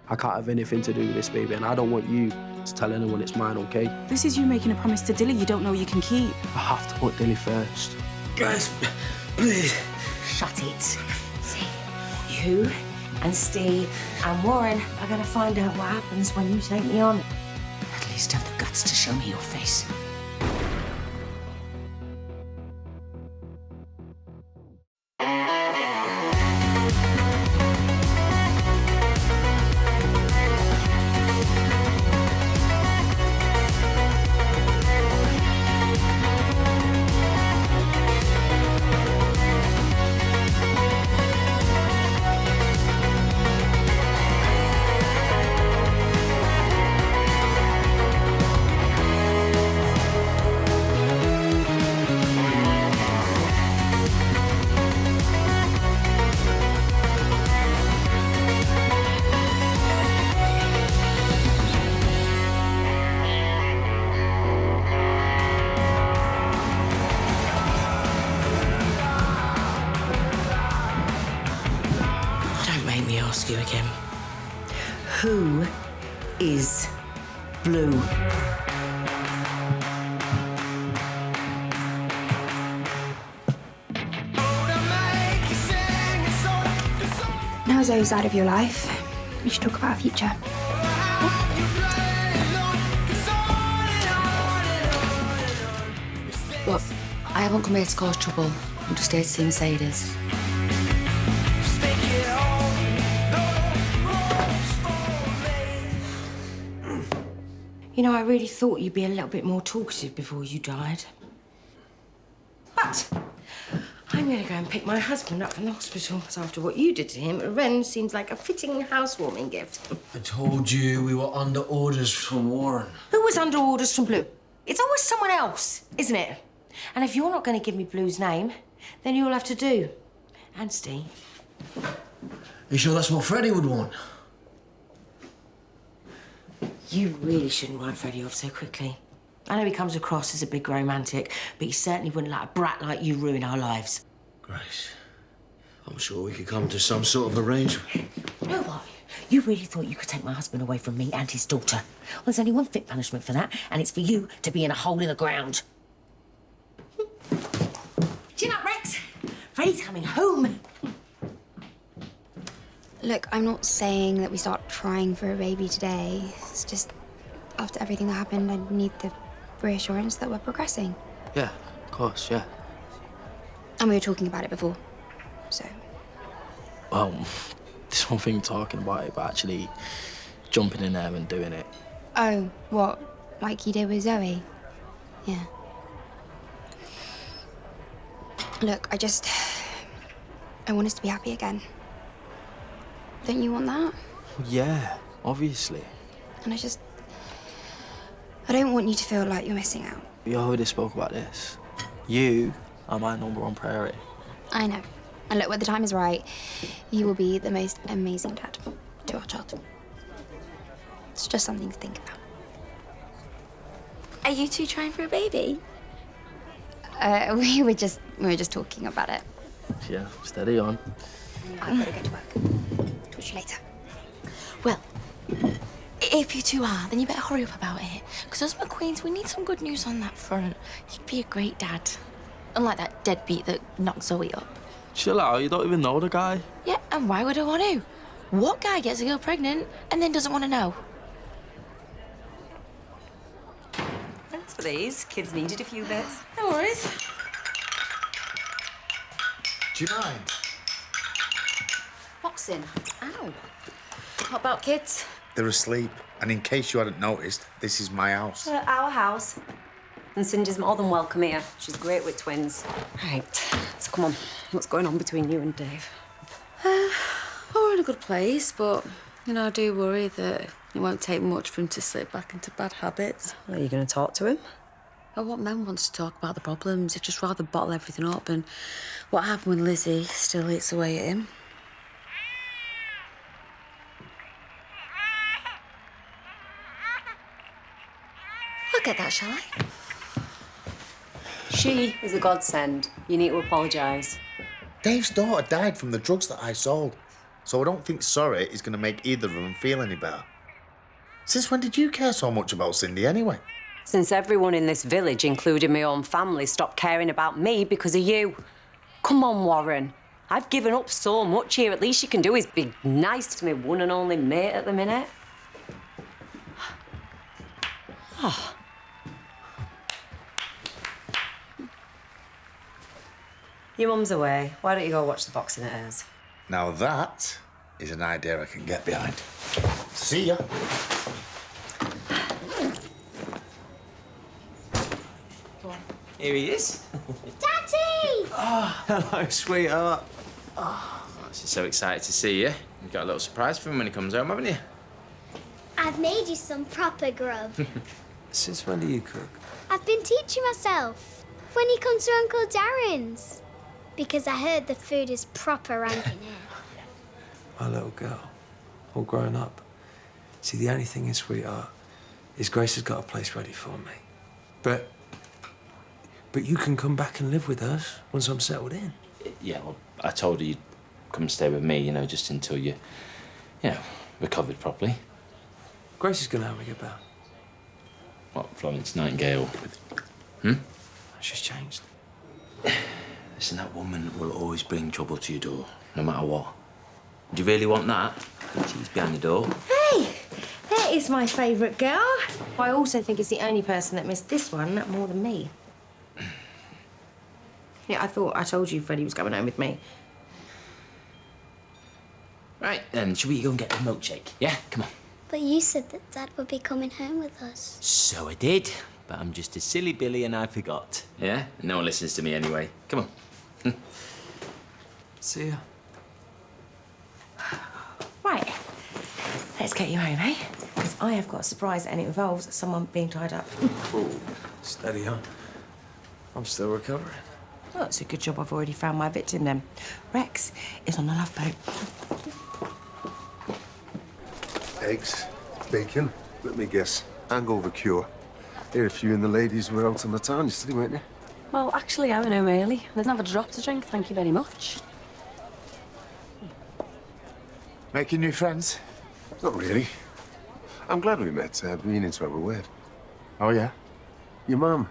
I can't have anything to do with this, baby, and I don't want you to tell anyone it's mine, OK? This is you making a promise to Dilly you don't know you can keep. I have to put Dilly first. Guys, please. Shut it. See, you and Steve and Warren are going to find out what happens when you take me on. At least have the guts to show me your face. Ask you again. Who is Blue? Now Zoe's out of your life, we should talk about our future. Look, I haven't come here to cause trouble. I'm just here to see Mercedes. You know, I really thought you'd be a little bit more talkative before you died. But I'm going to go and pick my husband up from the hospital, because after what you did to him, a wren seems like a fitting housewarming gift. I told you we were under orders from Warren. Who was under orders from Blue? It's always someone else, isn't it? And if you're not going to give me Blue's name, then you'll have to do. And Steve. Are you sure that's what Freddie would want? You really shouldn't write Freddie off so quickly. I know he comes across as a big romantic, but he certainly wouldn't let a brat like you ruin our lives. Grace, I'm sure we could come to some sort of arrangement. You know what? You really thought you could take my husband away from me and his daughter. Well, there's only one fit punishment for that, and it's for you to be in a hole in the ground. Chin up, Rex. Freddie's coming home. Look, I'm not saying that we start trying for a baby today. It's just, after everything that happened, I need the reassurance that we're progressing. Yeah, of course, yeah. And we were talking about it before, so... Well, there's one thing talking about it, but actually jumping in there and doing it. Oh, what? Like you did with Zoe? Yeah. Look, I want us to be happy again. Don't you want that? Yeah, obviously. And I don't want you to feel like you're missing out. We already spoke about this. You are my #1 priority. I know. And look, when the time is right, you will be the most amazing dad to our child. It's just something to think about. Are you two trying for a baby? We were just talking about it. Yeah, steady on. I've got to go to work. Talk to you later. Well, if you two are, then you better hurry up about it. Because us McQueens, we need some good news on that front. You'd be a great dad. Unlike that deadbeat that knocked Zoe up. Chill out, you don't even know the guy. Yeah, and why would I want to? What guy gets a girl pregnant and then doesn't want to know? Thanks for these. Kids needed a few bits. No worries. Do you mind? Boxing. Ow. What about kids? They're asleep. And in case you hadn't noticed, this is my house. Our house. And Cindy's more than welcome here. She's great with twins. Right, so come on. What's going on between you and Dave? We're in a good place, but, you know, I do worry that it won't take much for him to slip back into bad habits. Are you going to talk to him? Oh, what men wants to talk about the problems. He'd just rather bottle everything up, and what happened when Lizzie still eats away at him. I'll get that, shall I? She is a godsend. You need to apologise. Dave's daughter died from the drugs that I sold. So I don't think sorry is going to make either of them feel any better. Since when did you care so much about Cindy anyway? Since everyone in this village, including my own family, stopped caring about me because of you. Come on, Warren. I've given up so much here. At least you can do is be nice to me one and only mate at the minute. Oh. Your mum's away. Why don't you go watch the boxing at hers? Now that is an idea I can get behind. See ya. Here he is. Daddy! Oh, hello, sweetheart. Oh, she's so excited to see you. You've got a little surprise for him when he comes home, haven't you? I've made you some proper grub. Since when do you cook? I've been teaching myself. When you come to Uncle Darren's. Because I heard the food is proper ranking here. My little girl, all grown up. See, the only thing is, sweetheart, is Grace has got a place ready for me. But you can come back and live with us once I'm settled in. Yeah, well, I told her you'd come and stay with me, you know, just until you recovered properly. Grace is going to help me get better. What, Florence Nightingale? She's changed. Listen, that woman will always bring trouble to your door, no matter what. Do you really want that? She's behind the door. Hey, that is my favourite girl. I also think it's the only person that missed this one more than me. Yeah, I thought I told you Freddie was coming home with me. Right, then, shall we go and get a milkshake? Yeah, come on. But you said that Dad would be coming home with us. So I did, but I'm just a silly Billy and I forgot. Yeah? No one listens to me anyway. Come on. See ya. Right, let's get you home, eh? Because I have got a surprise and it involves someone being tied up. Ooh, steady, huh? I'm still recovering. Well, it's a good job I've already found my victim then. Rex is on the love boat. Eggs, bacon, let me guess, hangover cure. Here, if you and the ladies were out on the town yesterday, weren't you? Well, actually, I went home early. There's never a drop to drink, thank you very much. Making new friends? Not really. I'm glad we met. I've been meaning to have a word. Oh, yeah? Your mum,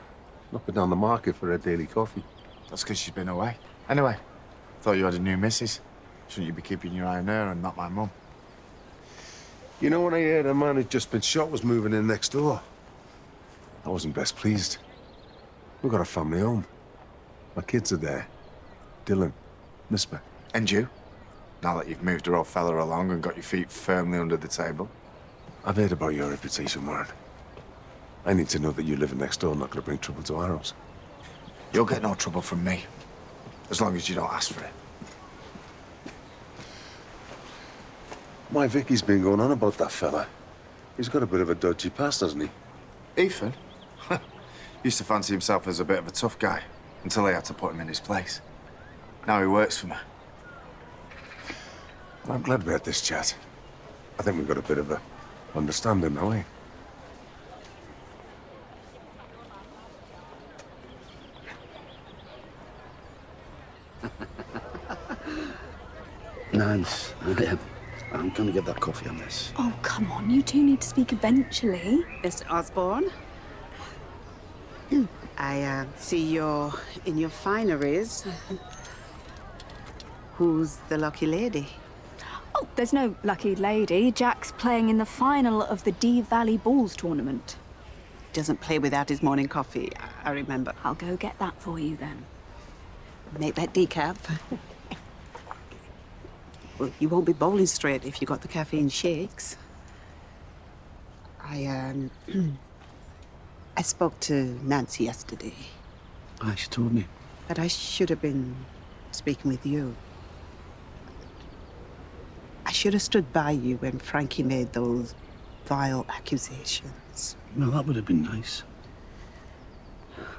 knocking down the market for her daily coffee. That's because she's been away. Anyway, thought you had a new missus. Shouldn't you be keeping your eye on her and not my mum? You know, when I heard a man who'd just been shot was moving in next door, I wasn't best pleased. We've got a family home. My kids are there. Dylan, Misper. And you? Now that you've moved your old fella along and got your feet firmly under the table. I've heard about your reputation, Warren. I need to know that you living next door not going to bring trouble to our house. You'll get no trouble from me, as long as you don't ask for it. My Vicky's been going on about that fella. He's got a bit of a dodgy past, hasn't he? Ethan? Used to fancy himself as a bit of a tough guy, until I had to put him in his place. Now he works for me. Well, I'm glad we had this chat. I think we've got a bit of a understanding now, eh? Nice. I'm gonna get that coffee on this. Oh, come on, you two need to speak eventually. Mr. Osborne, I see you're in your fineries. Who's the lucky lady? Oh, there's no lucky lady. Jack's playing in the final of the Dee Valley Balls tournament. Doesn't play without his morning coffee, I remember. I'll go get that for you then. Make that decaf. Well, you won't be bowling straight if you got the caffeine shakes. I spoke to Nancy yesterday. Aye, she told me. But I should have been speaking with you. I should have stood by you when Frankie made those vile accusations. Well, that would have been nice.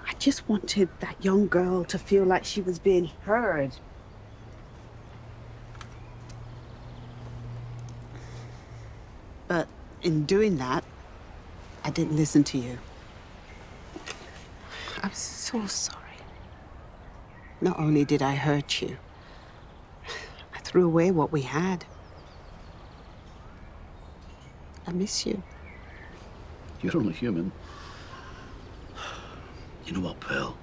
I just wanted that young girl to feel like she was being heard. But in doing that, I didn't listen to you. I'm so sorry. Not only did I hurt you, I threw away what we had. I miss you. You're only human. You know what, Pearl?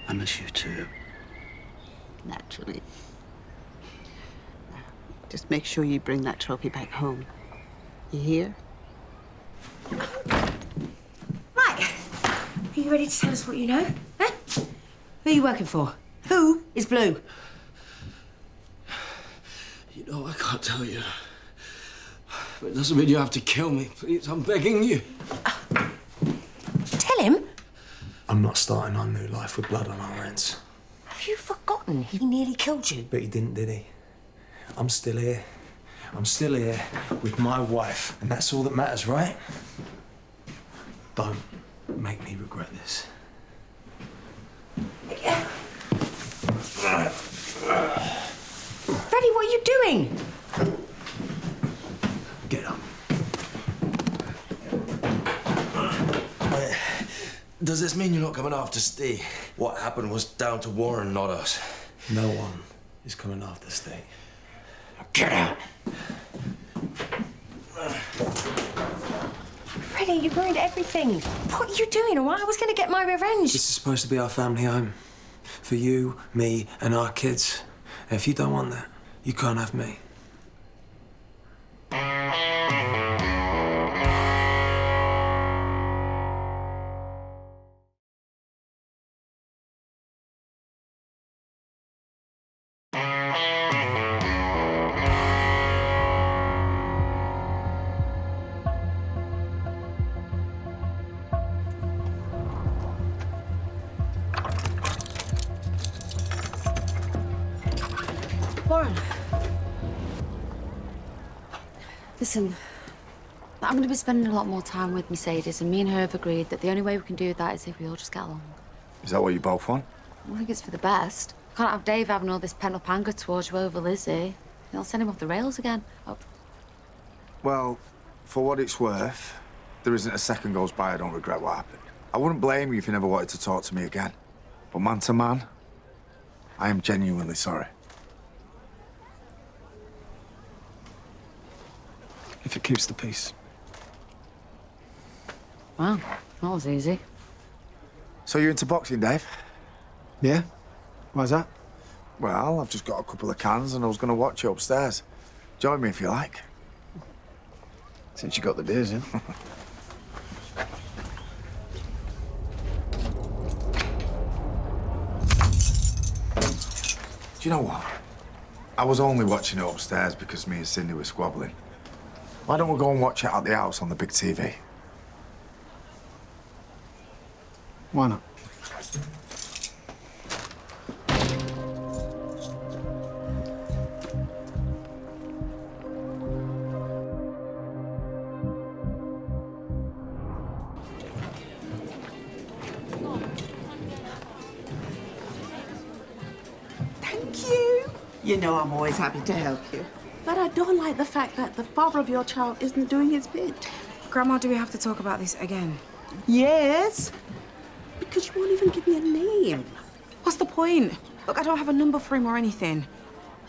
I miss you too. Naturally. Just make sure you bring that trophy back home. You hear? Right. Are you ready to tell us what you know? Huh? Who are you working for? Who is Blue? You know, I can't tell you. But it doesn't mean you have to kill me. Please, I'm begging you. Tell him. I'm not starting our new life with blood on our hands. Have you forgotten he nearly killed you? But he didn't, did he? I'm still here. I'm still here with my wife, and that's all that matters, right? Don't make me regret this. Freddie, what are you doing? Get up. Does this mean you're not coming after Steve? What happened was down to Warren, not us. No one is coming after Steve. Get out! Freddie, you ruined everything. What are you doing, all right? I was going to get my revenge. This is supposed to be our family home. For you, me, and our kids. And if you don't want that, you can't have me. Warren. Listen, I'm going to be spending a lot more time with Mercedes, and me and her have agreed that the only way we can do that is if we all just get along. Is that what you both want? I think it's for the best. I can't have Dave having all this pent-up anger towards you over Lizzie. I'll send him off the rails again. Oh. Well, for what it's worth, there isn't a second goes by I don't regret what happened. I wouldn't blame you if you never wanted to talk to me again. But man to man, I am genuinely sorry. If it keeps the peace. Wow, that was easy. So you're into boxing, Dave? Yeah? Why's that? Well, I've just got a couple of cans and I was going to watch you upstairs. Join me if you like. Since you got the beers in. Do you know what? I was only watching it upstairs because me and Cindy were squabbling. Why don't we go and watch it at the house on the big TV? Why not? Thank you. You know I'm always happy to help you. But I don't like the fact that the father of your child isn't doing his bit. Grandma, do we have to talk about this again? Yes. Because you won't even give me a name. What's the point? Look, I don't have a number for him or anything.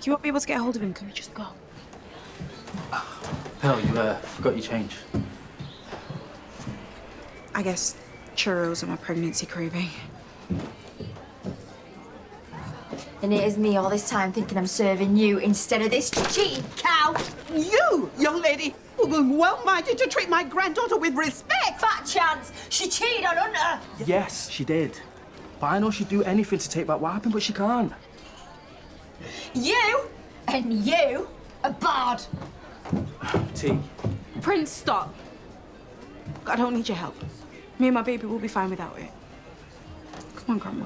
You won't be able to get a hold of him. Can we just go? Hell, you forgot your change. I guess churros are my pregnancy craving. And it is me all this time thinking I'm serving you instead of this cheating cow. You, young lady, who were well-minded to treat my granddaughter with respect. Fat chance. She cheated on Hunter. Yes, she did. But I know she'd do anything to take back what happened, but she can't. You and you are bad. T. Prince, stop. I don't need your help. Me and my baby will be fine without it. Come on, Grandma.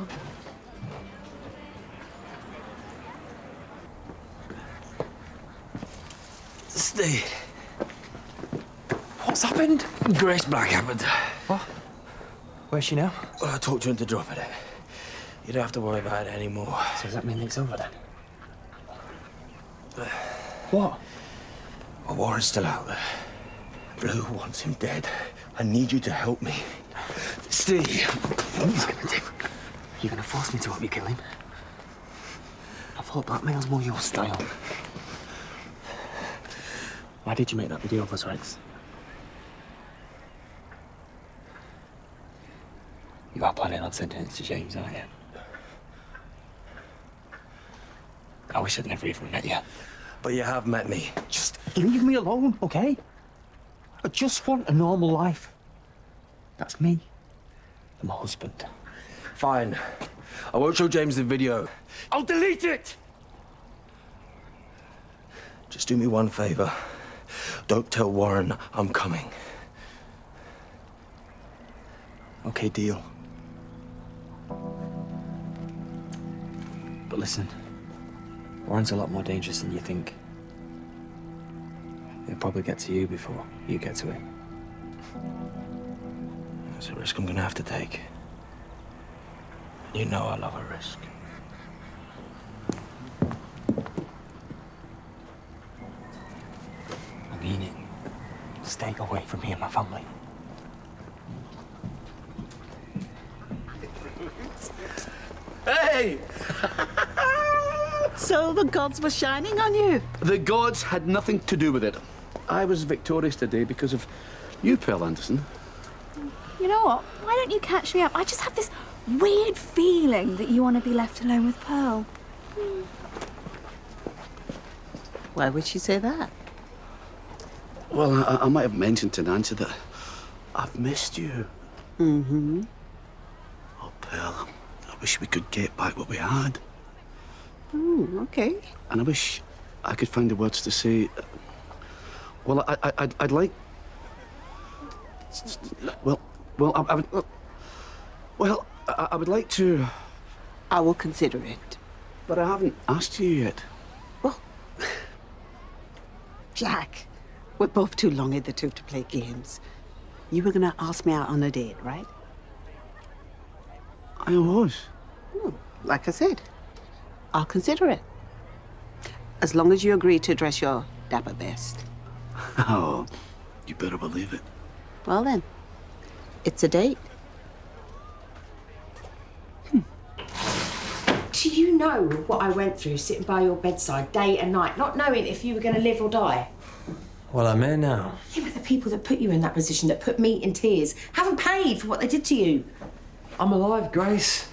Steve. What's happened? Grace Black happened. What? Where's she now? Well, I talked to her into dropping it. You don't have to worry about it anymore. So does that mean it's over then? What? Well, Warren's still out there. Blue wants him dead. I need you to help me. Steve. You're gonna force me to help you kill him? I thought blackmail's more your style. Why did you make that video of us, Rex? You are planning on sending it to James, aren't you? I wish I'd never even met you. But you have met me. Just leave me alone, okay? I just want a normal life. That's me. I'm my husband. Fine. I won't show James the video. I'll delete it! Just do me one favor. Don't tell Warren I'm coming. Okay, deal. But listen, Warren's a lot more dangerous than you think. He'll probably get to you before you get to him. It's a risk I'm gonna have to take. You know I love a risk. I mean it. Stay away from me and my family. Hey! So the gods were shining on you? The gods had nothing to do with it. I was victorious today because of you, Pearl Anderson. You know what? Why don't you catch me up? I just have this weird feeling that you want to be left alone with Pearl. Why would she say that? Well, I might have mentioned to Nancy that I've missed you. Mm-hmm. Oh, Pearl, I wish we could get back what we had. Oh, okay. And I wish I could find the words to say. Well, I'd like. I would like to. I will consider it. But I haven't asked you yet. Well, Jack, we're both too long in the tooth to play games. You were gonna ask me out on a date, right? I was. Like I said, I'll consider it. As long as you agree to dress your dapper best. Oh, you better believe it. Well then, it's a date. Do you know what I went through sitting by your bedside day and night, not knowing if you were going to live or die? Well, I'm here now. Yeah, but the people that put you in that position, that put me in tears, haven't paid for what they did to you. I'm alive, Grace.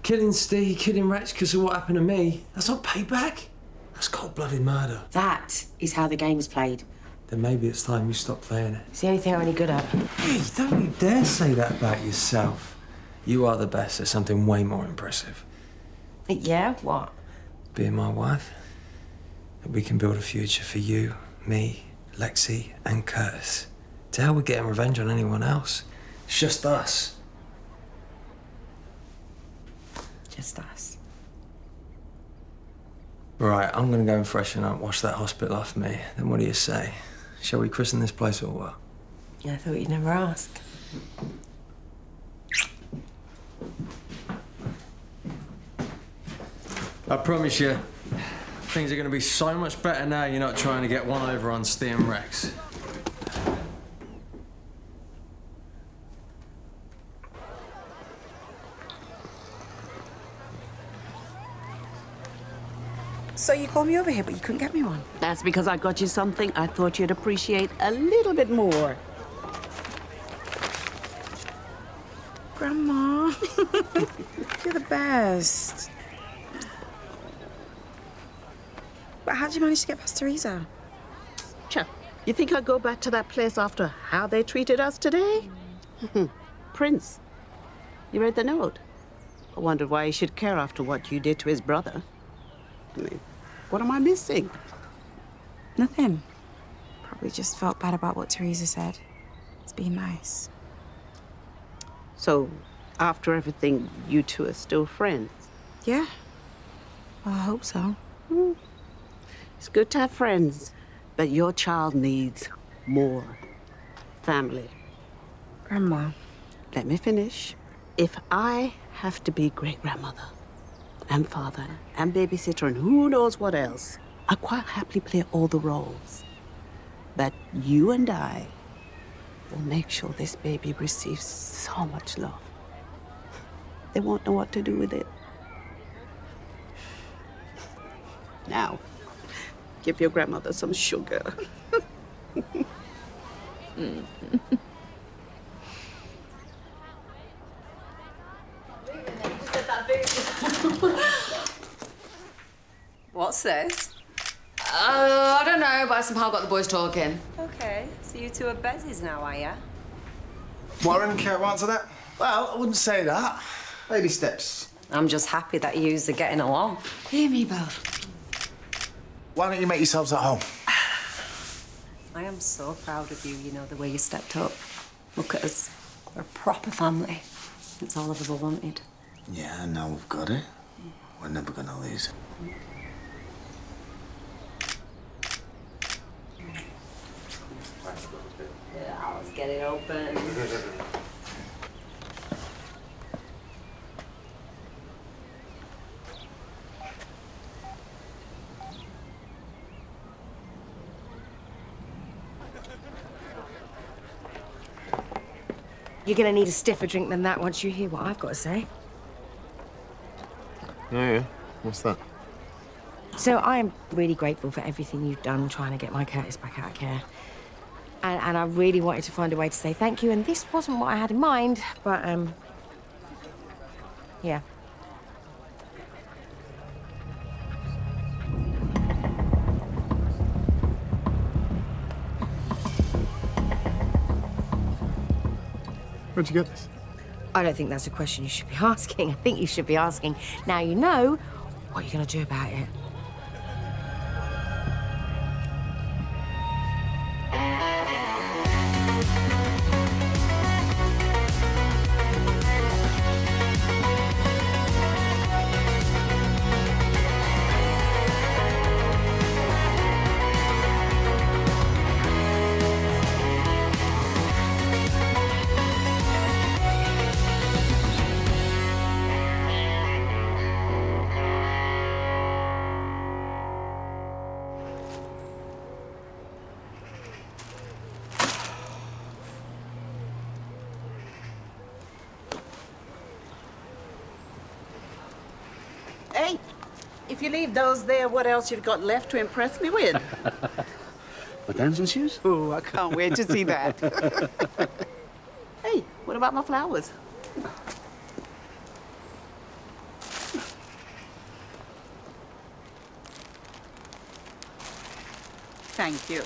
Killing Steve, killing Rex because of what happened to me. That's not payback. That's cold-blooded murder. That is how the game is played. Then maybe it's time you stop playing it. It's the only thing I'm any good at. Hey, don't you dare say that about yourself. You are the best at something way more impressive. Yeah, what? Being my wife. We can build a future for you, me, Lexi, and Curtis. To hell with getting revenge on anyone else. It's just us. Just us. Right, I'm gonna go and freshen up, wash that hospital off me. Then what do you say? Shall we christen this place or what? I thought you'd never ask. I promise you, things are gonna be so much better now you're not trying to get one over on Steve and Rex. So you called me over here, but you couldn't get me one? That's because I got you something I thought you'd appreciate a little bit more. Grandma, you're the best. But how'd you manage to get past Teresa? Chuck, you think I'd go back to that place after how they treated us today? Prince, you read the note. I wondered why he should care after what you did to his brother. I mean, what am I missing? Nothing. Probably just felt bad about what Teresa said. It's being nice. So, after everything, you two are still friends? Yeah. Well, I hope so. It's good to have friends, but your child needs more family. Grandma. Let me finish. If I have to be great-grandmother and father and babysitter and who knows what else, I quite happily play all the roles. But you and I will make sure this baby receives so much love. They won't know what to do with it. Now, Give your grandmother some sugar. What's this? I don't know, but I somehow got the boys talking. Okay, so you two are bezies now, are ya? Warren, care to answer that? Well, I wouldn't say that. Baby steps. I'm just happy that yous are getting along. Hear me both. Why don't you make yourselves at home? I am so proud of you, you know, the way you stepped up. Look at us. We're a proper family. It's all I've ever wanted. Yeah, now we've got it. We're never gonna lose it. Yeah, let's get it open. You're gonna need a stiffer drink than that once you hear what I've got to say. Yeah. What's that? So I am really grateful for everything you've done trying to get my Curtis back out of care. And I really wanted to find a way to say thank you, and this wasn't what I had in mind, but, yeah. Where'd you get this? I don't think that's a question you should be asking. I think you should be asking, now you know, what are you gonna do about it? Hey, if you leave those there, what else you've got left to impress me with? My dancing shoes? Oh, I can't wait to see that. Hey, what about my flowers? Thank you.